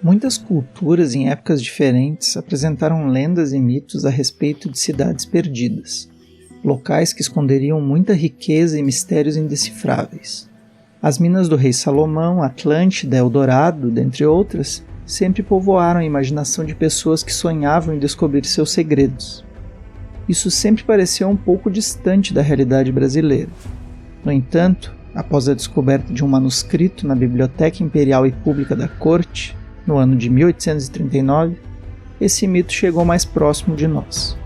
Muitas culturas em épocas diferentes apresentaram lendas e mitos a respeito de cidades perdidas, locais que esconderiam muita riqueza e mistérios indecifráveis. As minas do rei Salomão, Atlântida, Eldorado, dentre outras, sempre povoaram a imaginação de pessoas que sonhavam em descobrir seus segredos. Isso sempre pareceu um pouco distante da realidade brasileira. No entanto, após a descoberta de um manuscrito na Biblioteca Imperial e Pública da Corte, no ano de 1839, esse mito chegou mais próximo de nós.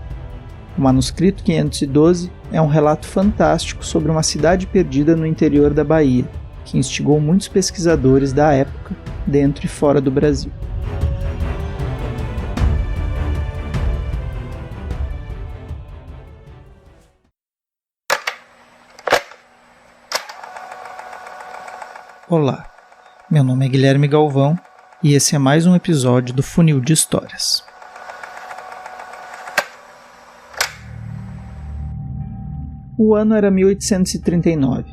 O manuscrito 512 é um relato fantástico sobre uma cidade perdida no interior da Bahia, que instigou muitos pesquisadores da época, dentro e fora do Brasil. Olá, meu nome é Guilherme Galvão e esse é mais um episódio do Funil de Histórias. O ano era 1839,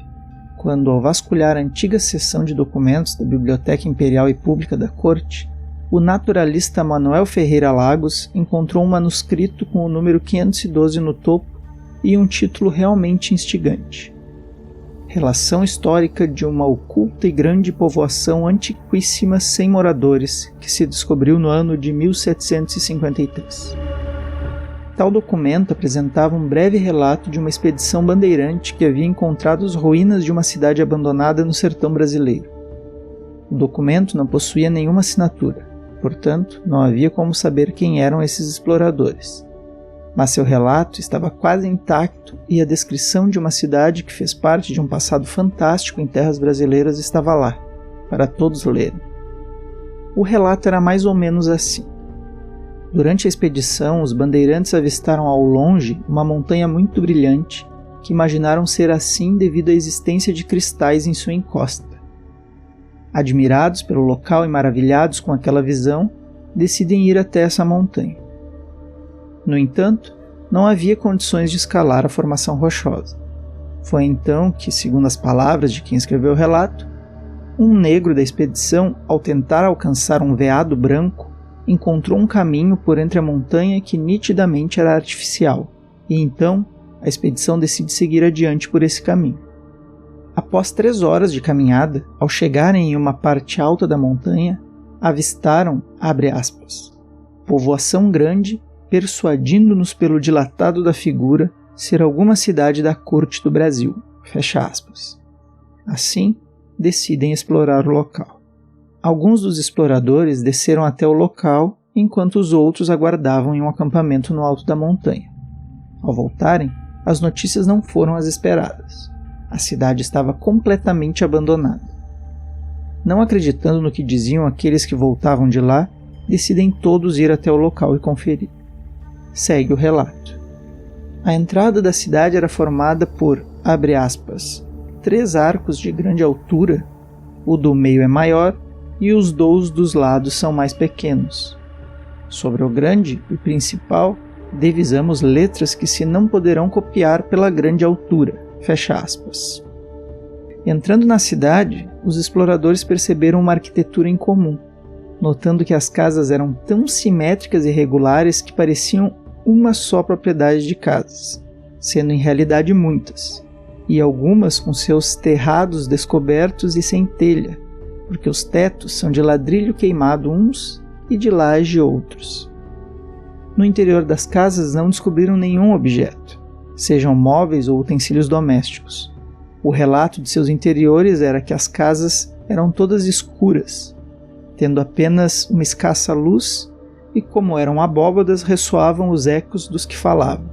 quando, ao vasculhar a antiga seção de documentos da Biblioteca Imperial e Pública da Corte, o naturalista Manuel Ferreira Lagos encontrou um manuscrito com o número 512 no topo e um título realmente instigante: Relação histórica de uma oculta e grande povoação antiquíssima sem moradores, que se descobriu no ano de 1753. Tal documento apresentava um breve relato de uma expedição bandeirante que havia encontrado as ruínas de uma cidade abandonada no sertão brasileiro. O documento não possuía nenhuma assinatura, portanto, não havia como saber quem eram esses exploradores. Mas seu relato estava quase intacto e a descrição de uma cidade que fez parte de um passado fantástico em terras brasileiras estava lá, para todos lerem. O relato era mais ou menos assim. Durante a expedição, os bandeirantes avistaram ao longe uma montanha muito brilhante, que imaginaram ser assim devido à existência de cristais em sua encosta. Admirados pelo local e maravilhados com aquela visão, decidem ir até essa montanha. No entanto, não havia condições de escalar a formação rochosa. Foi então que, segundo as palavras de quem escreveu o relato, um negro da expedição, ao tentar alcançar um veado branco, encontrou um caminho por entre a montanha que nitidamente era artificial, e então a expedição decide seguir adiante por esse caminho. Após 3 horas de caminhada, ao chegarem em uma parte alta da montanha, avistaram, abre aspas, povoação grande, persuadindo-nos pelo dilatado da figura ser alguma cidade da corte do Brasil, fecha aspas. Assim, decidem explorar o local. Alguns dos exploradores desceram até o local, enquanto os outros aguardavam em um acampamento no alto da montanha. Ao voltarem, as notícias não foram as esperadas. A cidade estava completamente abandonada. Não acreditando no que diziam aqueles que voltavam de lá, decidem todos ir até o local e conferir. Segue o relato. A entrada da cidade era formada por, abre aspas, 3 arcos de grande altura, o do meio é maior e os 2 dos lados são mais pequenos. Sobre o grande e principal, divisamos letras que se não poderão copiar pela grande altura, fecha aspas. Entrando na cidade, os exploradores perceberam uma arquitetura incomum, notando que as casas eram tão simétricas e regulares que pareciam uma só propriedade de casas, sendo em realidade muitas, e algumas com seus terrados descobertos e sem telha, porque os tetos são de ladrilho queimado uns e de laje outros. No interior das casas não descobriram nenhum objeto, sejam móveis ou utensílios domésticos. O relato de seus interiores era que as casas eram todas escuras, tendo apenas uma escassa luz, e como eram abóbadas, ressoavam os ecos dos que falavam.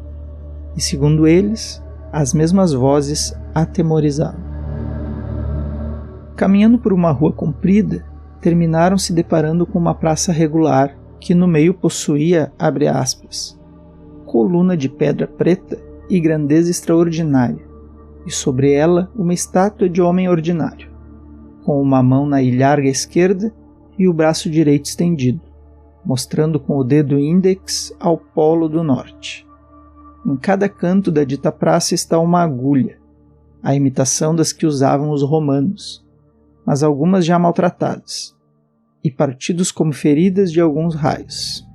E segundo eles, as mesmas vozes atemorizavam. Caminhando por uma rua comprida, terminaram se deparando com uma praça regular, que no meio possuía, abre aspas, coluna de pedra preta e grandeza extraordinária, e sobre ela uma estátua de homem ordinário, com uma mão na ilharga esquerda e o braço direito estendido, mostrando com o dedo índex ao polo do norte. Em cada canto da dita praça está uma agulha, a imitação das que usavam os romanos, mas algumas já maltratadas. e partidos como feridas de alguns raios.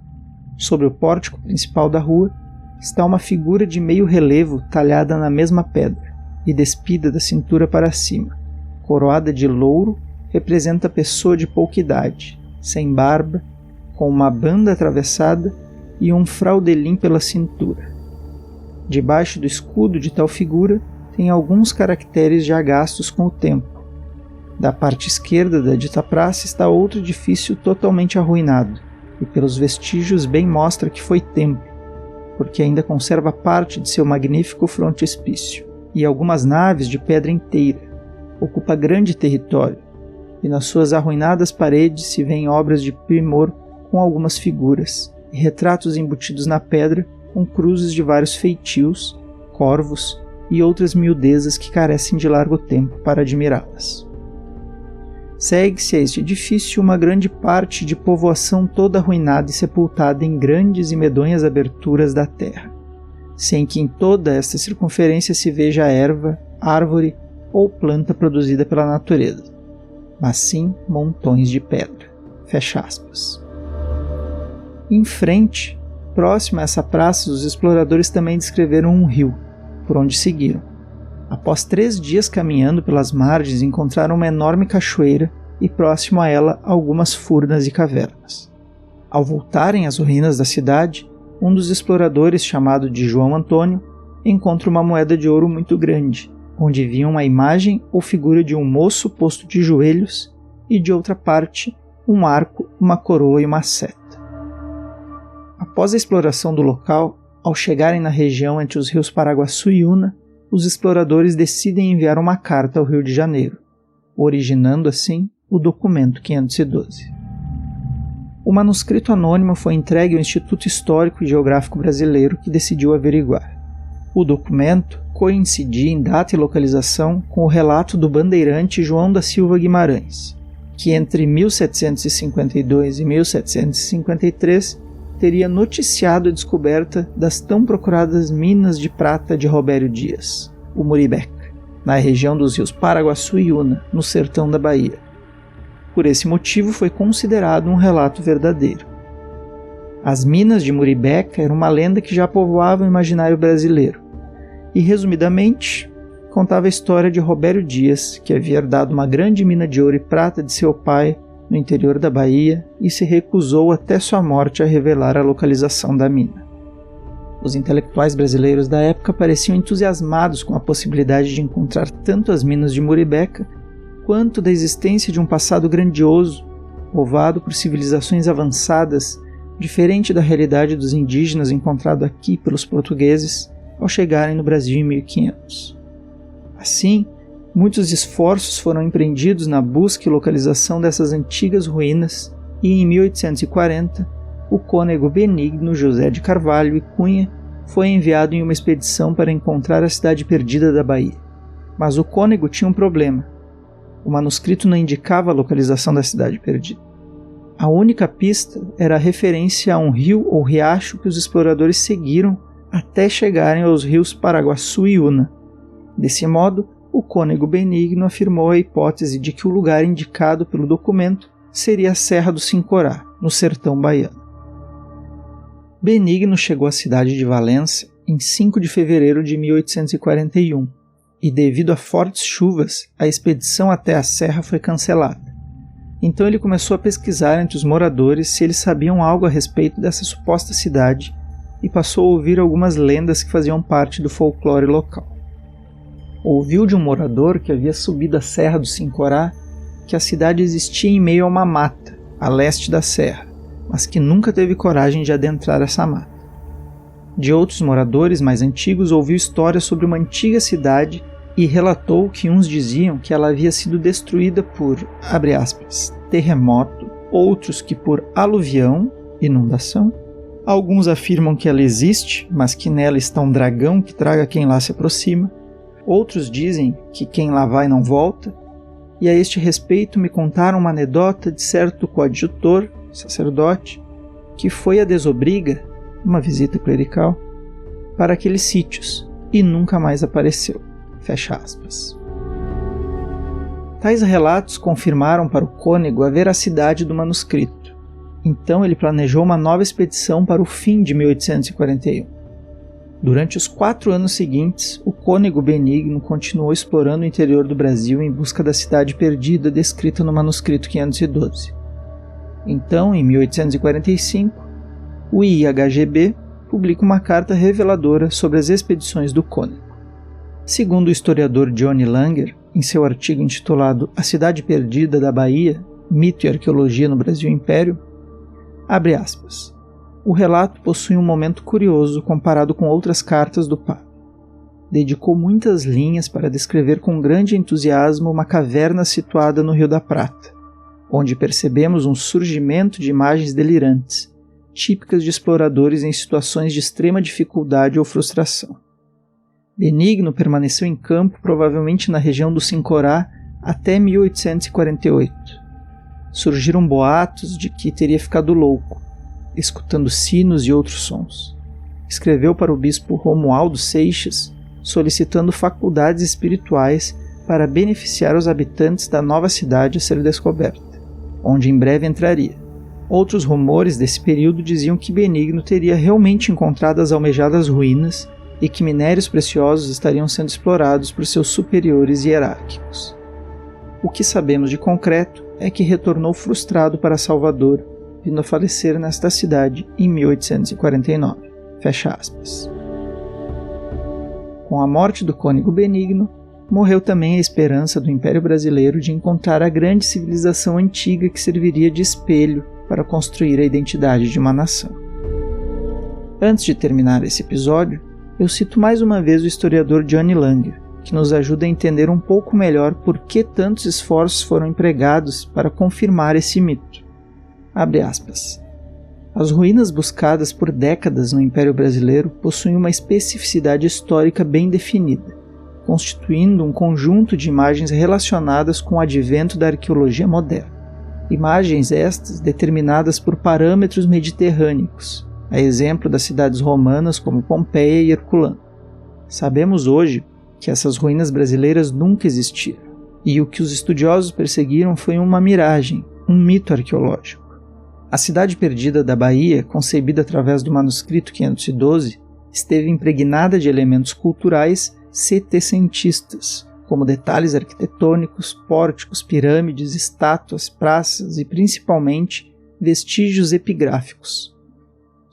Sobre o pórtico principal da rua está uma figura de meio relevo talhada na mesma pedra e despida da cintura para cima. Coroada de louro, representa a pessoa de pouca idade, sem barba, com uma banda atravessada e um fraudelim pela cintura. Debaixo do escudo de tal figura tem alguns caracteres já gastos com o tempo. Da parte esquerda da dita praça está outro edifício totalmente arruinado, e pelos vestígios bem mostra que foi templo, porque ainda conserva parte de seu magnífico frontispício, e algumas naves de pedra inteira. Ocupa grande território, e nas suas arruinadas paredes se vêem obras de primor com algumas figuras, e retratos embutidos na pedra com cruzes de vários feitios, corvos e outras miudezas que carecem de largo tempo para admirá-las. Segue-se a este edifício uma grande parte de povoação toda arruinada e sepultada em grandes e medonhas aberturas da terra, sem que em toda esta circunferência se veja erva, árvore ou planta produzida pela natureza, mas sim montões de pedra. Fecha aspas. Em frente, próximo a essa praça, os exploradores também descreveram um rio, por onde seguiram. Após 3 dias caminhando pelas margens, encontraram uma enorme cachoeira e próximo a ela algumas furnas e cavernas. Ao voltarem às ruínas da cidade, um dos exploradores, chamado de João Antônio, encontra uma moeda de ouro muito grande, onde vinha uma imagem ou figura de um moço posto de joelhos e, de outra parte, um arco, uma coroa e uma seta. Após a exploração do local, ao chegarem na região entre os rios Paraguaçu e Una, os exploradores decidem enviar uma carta ao Rio de Janeiro, originando assim o documento 512. O manuscrito anônimo foi entregue ao Instituto Histórico e Geográfico Brasileiro, que decidiu averiguar. O documento coincidia em data e localização com o relato do bandeirante João da Silva Guimarães, que entre 1752 e 1753 teria noticiado a descoberta das tão procuradas minas de prata de Robério Dias, o Muribeca, na região dos rios Paraguaçu e Una, no sertão da Bahia. Por esse motivo foi considerado um relato verdadeiro. As minas de Muribeca eram uma lenda que já povoava o imaginário brasileiro, e resumidamente contava a história de Robério Dias, que havia herdado uma grande mina de ouro e prata de seu pai no interior da Bahia e se recusou até sua morte a revelar a localização da mina. Os intelectuais brasileiros da época pareciam entusiasmados com a possibilidade de encontrar tanto as minas de Muribeca quanto da existência de um passado grandioso, povoado por civilizações avançadas, diferente da realidade dos indígenas encontrado aqui pelos portugueses ao chegarem no Brasil em 1500. Assim, muitos esforços foram empreendidos na busca e localização dessas antigas ruínas e em 1840 o cônego Benigno José de Carvalho e Cunha foi enviado em uma expedição para encontrar a cidade perdida da Bahia. Mas o cônego tinha um problema. O manuscrito não indicava a localização da cidade perdida. A única pista era a referência a um rio ou riacho que os exploradores seguiram até chegarem aos rios Paraguaçu e Una. Desse modo, o cônego Benigno afirmou a hipótese de que o lugar indicado pelo documento seria a Serra do Sincorá, no sertão baiano. Benigno chegou à cidade de Valença em 5 de fevereiro de 1841, e devido a fortes chuvas, a expedição até a serra foi cancelada. Então ele começou a pesquisar entre os moradores se eles sabiam algo a respeito dessa suposta cidade e passou a ouvir algumas lendas que faziam parte do folclore local. Ouviu de um morador que havia subido a Serra do Sincorá que a cidade existia em meio a uma mata, a leste da serra, mas que nunca teve coragem de adentrar essa mata. De outros moradores mais antigos ouviu histórias sobre uma antiga cidade e relatou que uns diziam que ela havia sido destruída por, abre aspas, terremoto, outros que por aluvião, inundação. Alguns afirmam que ela existe, mas que nela está um dragão que traga quem lá se aproxima. Outros dizem que quem lá vai não volta. E a este respeito me contaram uma anedota de certo coadjutor, sacerdote, que foi a desobriga, uma visita clerical, para aqueles sítios e nunca mais apareceu. Fecha aspas. Tais relatos confirmaram para o cônego a veracidade do manuscrito. Então ele planejou uma nova expedição para o fim de 1841. Durante os 4 anos seguintes, o cônego Benigno continuou explorando o interior do Brasil em busca da cidade perdida descrita no manuscrito 512. Então, em 1845, o IHGB publica uma carta reveladora sobre as expedições do cônego. Segundo o historiador Johnny Langer, em seu artigo intitulado A Cidade Perdida da Bahia, Mito e Arqueologia no Brasil Império, abre aspas, o relato possui um momento curioso comparado com outras cartas do Papa. Dedicou muitas linhas para descrever com grande entusiasmo uma caverna situada no Rio da Prata, onde percebemos um surgimento de imagens delirantes, típicas de exploradores em situações de extrema dificuldade ou frustração. Benigno permaneceu em campo provavelmente na região do Sincorá até 1848. Surgiram boatos de que teria ficado louco, escutando sinos e outros sons. Escreveu para o bispo Romualdo Seixas, solicitando faculdades espirituais para beneficiar os habitantes da nova cidade a ser descoberta, onde em breve entraria. Outros rumores desse período diziam que Benigno teria realmente encontrado as almejadas ruínas e que minérios preciosos estariam sendo explorados por seus superiores hierárquicos. O que sabemos de concreto é que retornou frustrado para Salvador, vindo a falecer nesta cidade em 1849. Fecha aspas. Com a morte do cônego Benigno, morreu também a esperança do Império Brasileiro de encontrar a grande civilização antiga que serviria de espelho para construir a identidade de uma nação. Antes de terminar esse episódio, eu cito mais uma vez o historiador Johnny Langer, que nos ajuda a entender um pouco melhor por que tantos esforços foram empregados para confirmar esse mito. Abre aspas. As ruínas buscadas por décadas no Império Brasileiro possuem uma especificidade histórica bem definida, constituindo um conjunto de imagens relacionadas com o advento da arqueologia moderna. Imagens estas determinadas por parâmetros mediterrâneos, a exemplo das cidades romanas como Pompeia e Herculano. Sabemos hoje que essas ruínas brasileiras nunca existiram, e o que os estudiosos perseguiram foi uma miragem, um mito arqueológico. A Cidade Perdida da Bahia, concebida através do manuscrito 512, esteve impregnada de elementos culturais setecentistas, como detalhes arquitetônicos, pórticos, pirâmides, estátuas, praças e, principalmente, vestígios epigráficos.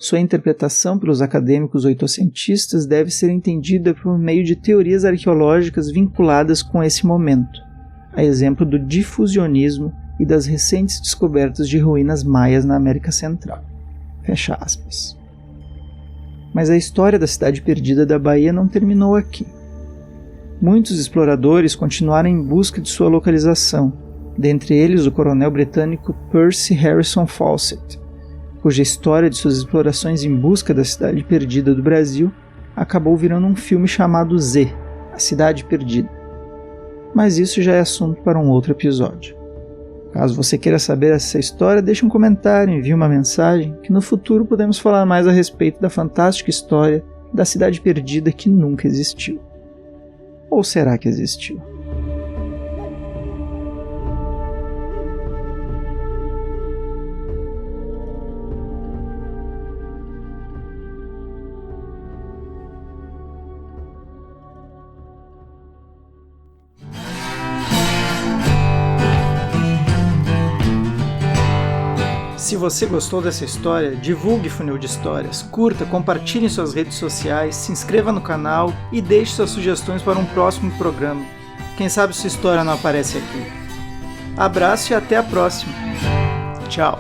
Sua interpretação pelos acadêmicos oitocentistas deve ser entendida por meio de teorias arqueológicas vinculadas com esse momento, a exemplo do difusionismo e das recentes descobertas de ruínas maias na América Central. Fecha aspas. Mas a história da Cidade Perdida da Bahia não terminou aqui. Muitos exploradores continuaram em busca de sua localização, dentre eles o coronel britânico Percy Harrison Fawcett, cuja história de suas explorações em busca da Cidade Perdida do Brasil acabou virando um filme chamado Z, A Cidade Perdida. Mas isso já é assunto para um outro episódio. Caso você queira saber essa história, deixe um comentário, envie uma mensagem, que no futuro podemos falar mais a respeito da fantástica história da cidade perdida que nunca existiu. Ou será que existiu? Se você gostou dessa história, divulgue Funil de Histórias, curta, compartilhe em suas redes sociais, se inscreva no canal e deixe suas sugestões para um próximo programa. Quem sabe sua história não aparece aqui. Abraço e até a próxima. Tchau.